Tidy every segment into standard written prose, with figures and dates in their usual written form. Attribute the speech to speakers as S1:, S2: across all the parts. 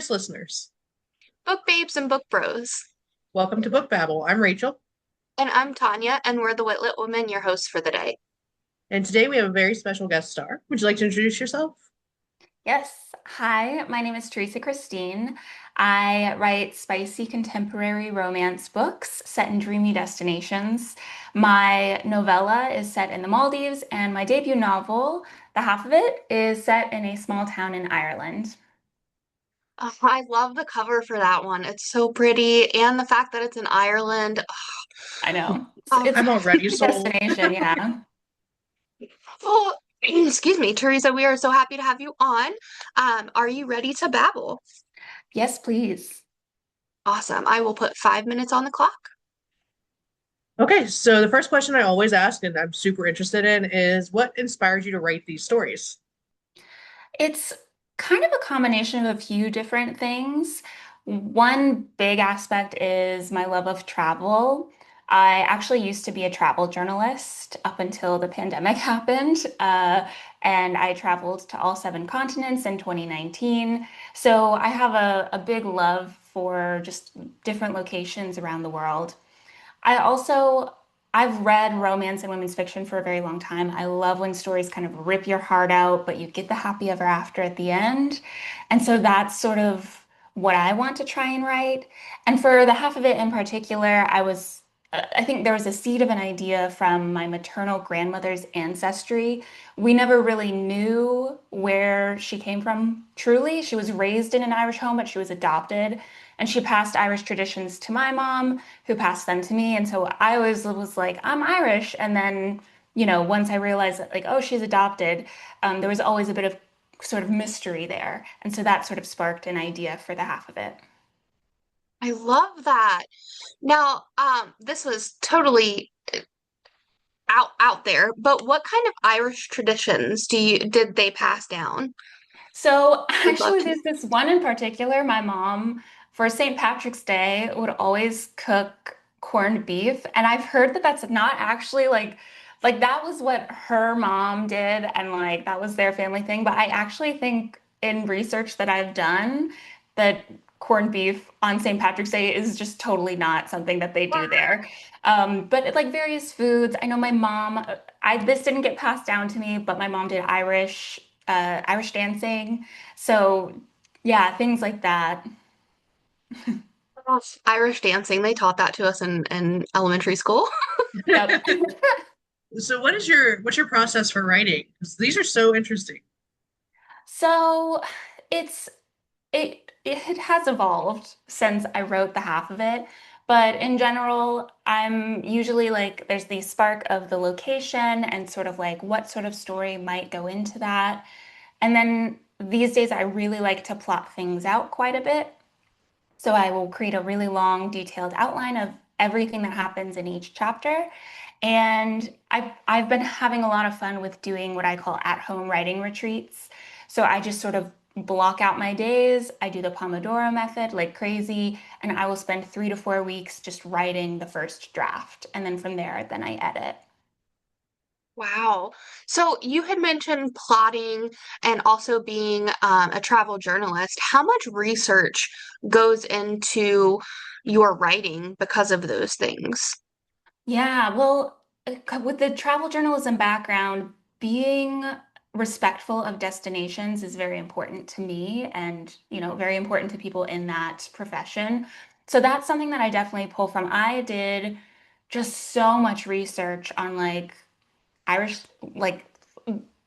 S1: curious listeners.
S2: Book babes and book bros.
S1: Welcome to Book Babble. I'm Rachel,
S2: And I'm Tanya, and we're the Witlit Women, your hosts for the day.
S1: and today we have a very special guest star. Would you like to introduce yourself?
S3: Yes. Hi, my name is Theresa Christine. I write spicy contemporary romance books set in dreamy destinations. My novella is set in the Maldives, and my debut novel, the half of it, is set in a small town in Ireland.
S2: Oh, I love the cover for that one. It's so pretty, and the fact that it's in Ireland.
S3: I know.
S2: Oh,
S3: It's a
S1: I'm already
S3: dreamy
S1: sold.
S3: destination, yeah.
S2: oh, excuse me, Teresa. We are so happy to have you on. Are you ready to babble?
S3: Yes, please.
S2: Awesome. I will put 5 minutes on the clock.
S1: Okay, so the first question I always ask, and I'm super interested in, is what inspired you to write these stories?
S3: It's kind of a combination of a few different things. One big aspect is my love of travel. I actually used to be a travel journalist up until the pandemic happened, and I traveled to all seven continents in 2019. So I have a big love for just different locations around the world. I also I've read romance and women's fiction for a very long time. I love when stories kind of rip your heart out, but you get the happy ever after at the end. And so that's sort of what I want to try and write. And for the half of it in particular, I think there was a seed of an idea from my maternal grandmother's ancestry. We never really knew where she came from truly. She was raised in an Irish home, but she was adopted. And she passed Irish traditions to my mom, who passed them to me. And so I always was like, I'm Irish. And then, once I realized that, like, oh, she's adopted, there was always a bit of sort of mystery there. And so that sort of sparked an idea for the half of it.
S2: I love that. Now, this was totally out there, but what kind of Irish traditions did they pass down?
S3: So
S2: Would love
S3: actually,
S2: to.
S3: there's this one in particular. My mom, for St. Patrick's Day, would always cook corned beef, and I've heard that that's not actually like that was what her mom did, and like that was their family thing. But I actually think in research that I've done that corned beef on St. Patrick's Day is just totally not something that they do there. But like various foods, I know my mom, I this didn't get passed down to me, but my mom did Irish dancing. So yeah, things like that.
S2: Irish dancing, they taught that to us in elementary school.
S3: Yep.
S1: So what's your process for writing? 'Cause these are so interesting.
S3: So it's it has evolved since I wrote the half of it. But in general, I'm usually like there's the spark of the location and sort of like what sort of story might go into that. And then these days I really like to plot things out quite a bit. So I will create a really long, detailed outline of everything that happens in each chapter. And I've been having a lot of fun with doing what I call at-home writing retreats. So I just sort of block out my days. I do the Pomodoro method like crazy, and I will spend 3 to 4 weeks just writing the first draft. And then from there, then I edit.
S2: Wow. So you had mentioned plotting and also being a travel journalist. How much research goes into your writing because of those things?
S3: Yeah, well, with the travel journalism background, being respectful of destinations is very important to me and, very important to people in that profession. So that's something that I definitely pull from. I did just so much research on like Irish, like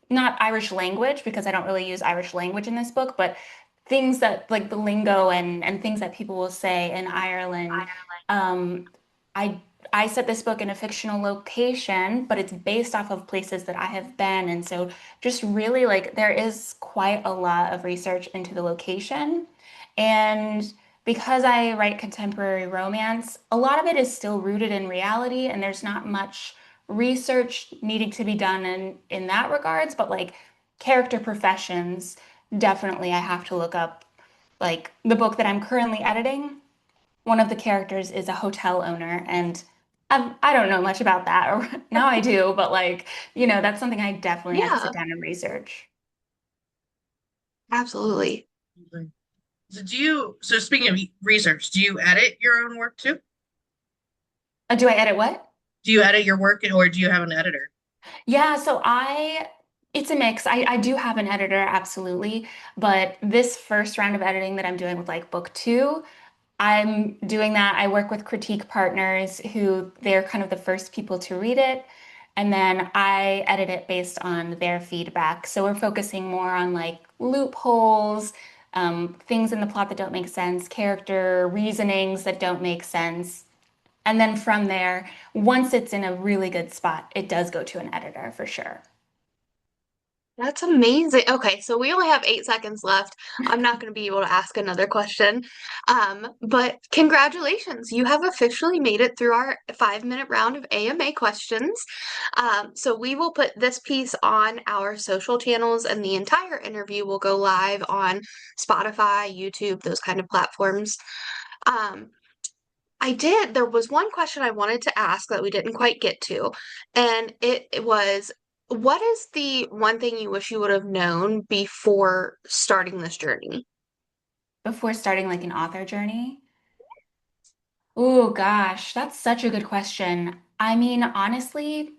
S3: not Irish language because I don't really use Irish language in this book, but things that like the lingo and things that people will say in Ireland. Um, I I set this book in a fictional location, but it's based off of places that I have been, and so just really like there is quite a lot of research into the location, and because I write contemporary romance, a lot of it is still rooted in reality, and there's not much research needing to be done in that regards, but like character professions, definitely I have to look up like the book that I'm currently editing. One of the characters is a hotel owner, and I don't know much about that, or now I do, but like, that's something I definitely had to
S2: Yeah,
S3: sit down and research.
S2: absolutely.
S1: So speaking of research, do you edit your own work too?
S3: Do I edit what?
S1: Do you edit your work or do you have an editor?
S3: Yeah, it's a mix. I do have an editor, absolutely. But this first round of editing that I'm doing with like book two, I'm doing that. I work with critique partners who they're kind of the first people to read it. And then I edit it based on their feedback. So we're focusing more on like loopholes, things in the plot that don't make sense, character reasonings that don't make sense. And then from there, once it's in a really good spot, it does go to an editor for sure.
S2: That's amazing. Okay, so we only have 8 seconds left. I'm not going to be able to ask another question. But congratulations, you have officially made it through our 5 minute round of AMA questions. So we will put this piece on our social channels, and the entire interview will go live on Spotify, YouTube, those kind of platforms. Um, there was one question I wanted to ask that we didn't quite get to, and it was, what is the one thing you wish you would have known before starting this journey?
S3: Before starting like an author journey? Oh gosh, that's such a good question. I mean, honestly,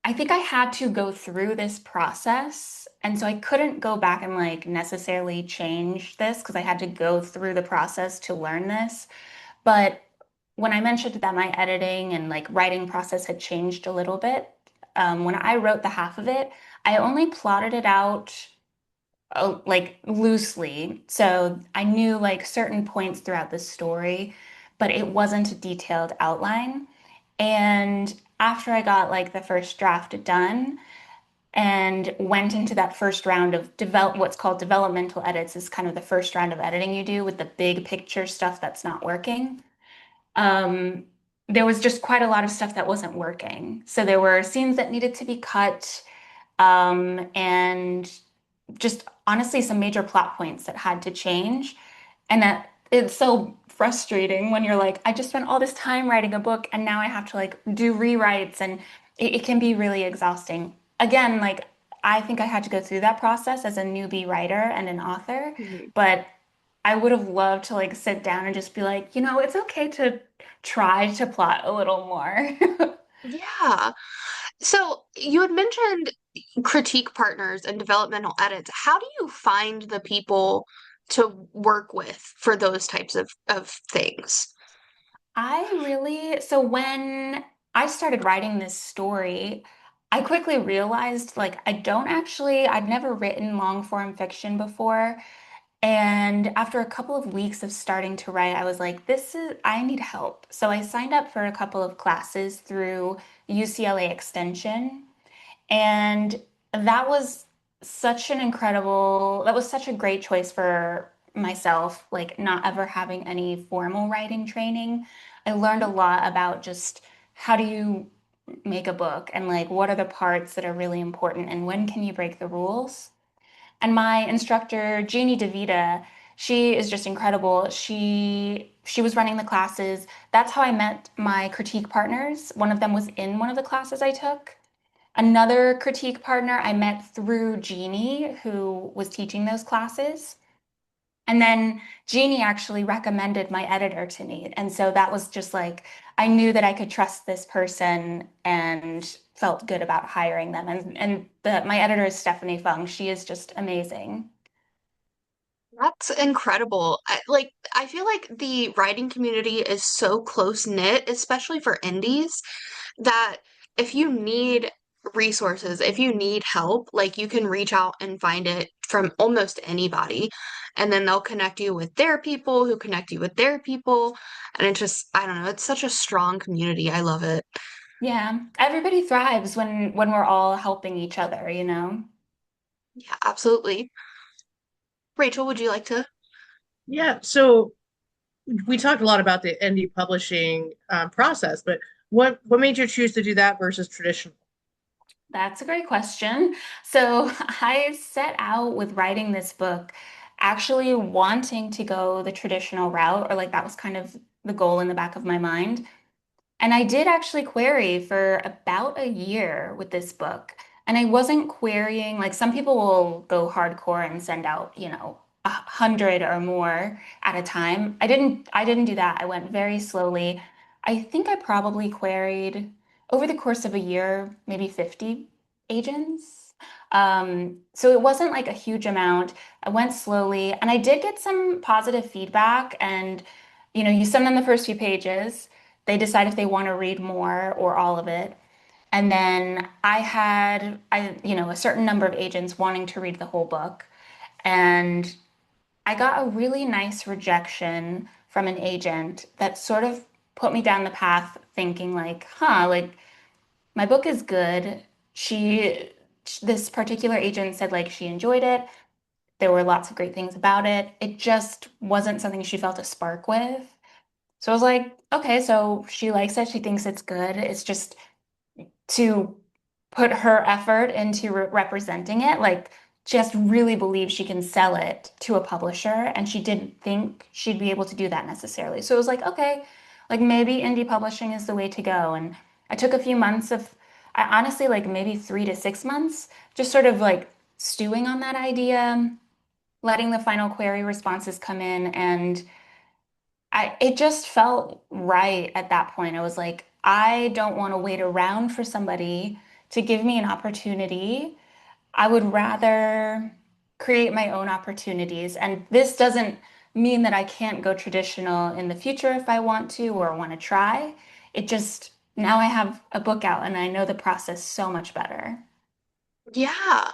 S3: I think I had to go through this process. And so I couldn't go back and like necessarily change this because I had to go through the process to learn this. But when I mentioned that my editing and like writing process had changed a little bit, when I wrote the half of it, I only plotted it out like loosely. So I knew like certain points throughout the story, but it wasn't a detailed outline. And after I got like the first draft done and went into that first round of what's called developmental edits is kind of the first round of editing you do with the big picture stuff that's not working. Um, there was just quite a lot of stuff that wasn't working. So there were scenes that needed to be cut, and just honestly some major plot points that had to change. And that it's so frustrating when you're like, I just spent all this time writing a book and now I have to like do rewrites and it can be really exhausting. Again, like I think I had to go through that process as a newbie writer and an author,
S2: Mhm.
S3: but I would have loved to like sit down and just be like, it's okay to try to plot a little more.
S2: Yeah. So you had mentioned critique partners and developmental edits. How do you find the people to work with for those types of things?
S3: So when I started writing this story, I quickly realized like I'd never written long form fiction before. And after a couple of weeks of starting to write, I was like, I need help. So I signed up for a couple of classes through UCLA Extension. And that was that was such a great choice for myself, like not ever having any formal writing training. I learned a lot about just how do you make a book and like what are the parts that are really important and when can you break the rules. And my instructor, Jeannie DeVita, she is just incredible. She was running the classes. That's how I met my critique partners. One of them was in one of the classes I took. Another critique partner I met through Jeannie, who was teaching those classes. And then Jeannie actually recommended my editor to me. And so that was just like, I knew that I could trust this person and felt good about hiring them. My editor is Stephanie Fung. She is just amazing.
S2: That's incredible. I feel like the writing community is so close knit, especially for indies, that if you need resources, if you need help, like you can reach out and find it from almost anybody, and then they'll connect you with their people who connect you with their people, and I don't know, it's such a strong community. I love it.
S3: Yeah, everybody thrives when we're all helping each other, you know?
S2: Yeah, absolutely. Rachel, would you like to?
S1: Yeah, so we talked a lot about the indie publishing process, but what made you choose to do that versus traditional?
S3: That's a great question. So I set out with writing this book actually wanting to go the traditional route, or like that was kind of the goal in the back of my mind. And I did actually query for about a year with this book. And I wasn't querying, like some people will go hardcore and send out, 100 or more at a time. I didn't do that. I went very slowly. I think I probably queried over the course of a year, maybe 50 agents. So it wasn't like a huge amount. I went slowly and I did get some positive feedback. And, you send them the first few pages. They decide if they want to read more or all of it. And then a certain number of agents wanting to read the whole book. And I got a really nice rejection from an agent that sort of put me down the path thinking like, like my book is good. She, this particular agent said like she enjoyed it. There were lots of great things about it. It just wasn't something she felt a spark with. So I was like, okay, so she likes it. She thinks it's good. It's just to put her effort into representing it. Like she has to really believe she can sell it to a publisher, and she didn't think she'd be able to do that necessarily. So it was like, okay, like maybe indie publishing is the way to go. And I took a few months I honestly like maybe 3 to 6 months, just sort of like stewing on that idea, letting the final query responses come in, and it just felt right at that point. I was like, I don't want to wait around for somebody to give me an opportunity. I would rather create my own opportunities. And this doesn't mean that I can't go traditional in the future if I want to or want to try. It just, now I have a book out and I know the process so much better.
S2: Yeah.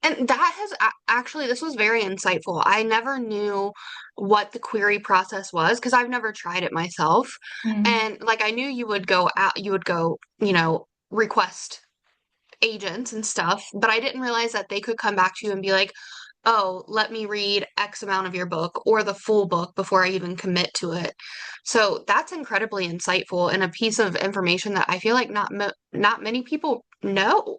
S2: And that has actually, this was very insightful. I never knew what the query process was because I've never tried it myself.
S3: Mm.
S2: And like I knew you would go out, you would go, request agents and stuff, but I didn't realize that they could come back to you and be like, oh, let me read X amount of your book or the full book before I even commit to it. So that's incredibly insightful and a piece of information that I feel like not many people know.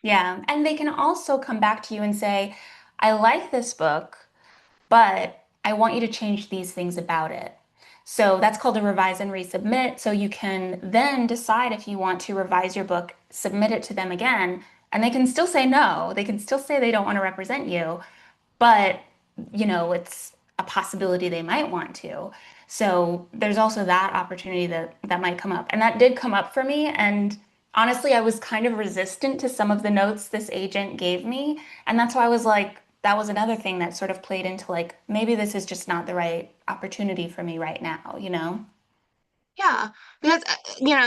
S3: Yeah. And they can also come back to you and say, I like this book, but I want you to change these things about it. So that's called a revise and resubmit. So you can then decide if you want to revise your book, submit it to them again, and they can still say no. They can still say they don't want to represent you, but it's a possibility they might want to. So there's also that opportunity that might come up. And that did come up for me. And honestly, I was kind of resistant to some of the notes this agent gave me. And that's why I was like, that was another thing that sort of played into like, maybe this is just not the right opportunity for me right now?
S2: Yeah, because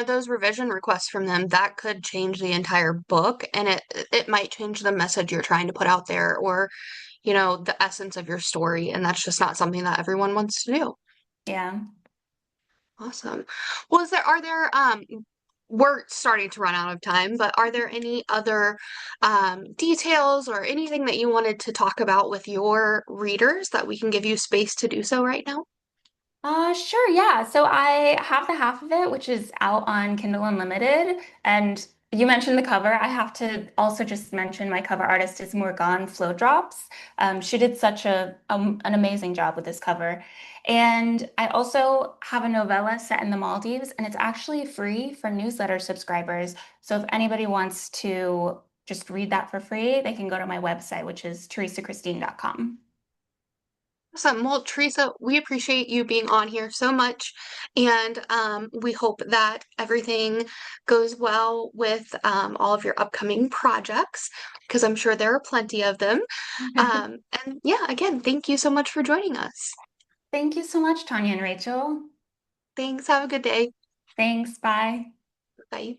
S2: those revision requests from them that could change the entire book, and it might change the message you're trying to put out there, or the essence of your story, and that's just not something that everyone wants to do.
S3: Yeah.
S2: Awesome. Well, are there we're starting to run out of time, but are there any other details or anything that you wanted to talk about with your readers that we can give you space to do so right now?
S3: Sure, yeah. So I have the half of it, which is out on Kindle Unlimited. And you mentioned the cover. I have to also just mention my cover artist is Morgan Flow Drops. She did such an amazing job with this cover. And I also have a novella set in the Maldives, and it's actually free for newsletter subscribers. So if anybody wants to just read that for free, they can go to my website, which is theresachristine.com.
S2: Awesome. Well, Teresa, we appreciate you being on here so much, and we hope that everything goes well with all of your upcoming projects, because I'm sure there are plenty of them. And yeah, again, thank you so much for joining us.
S3: Thank you so much, Tanya and Rachel.
S2: Thanks. Have a good day.
S3: Thanks. Bye.
S2: Bye.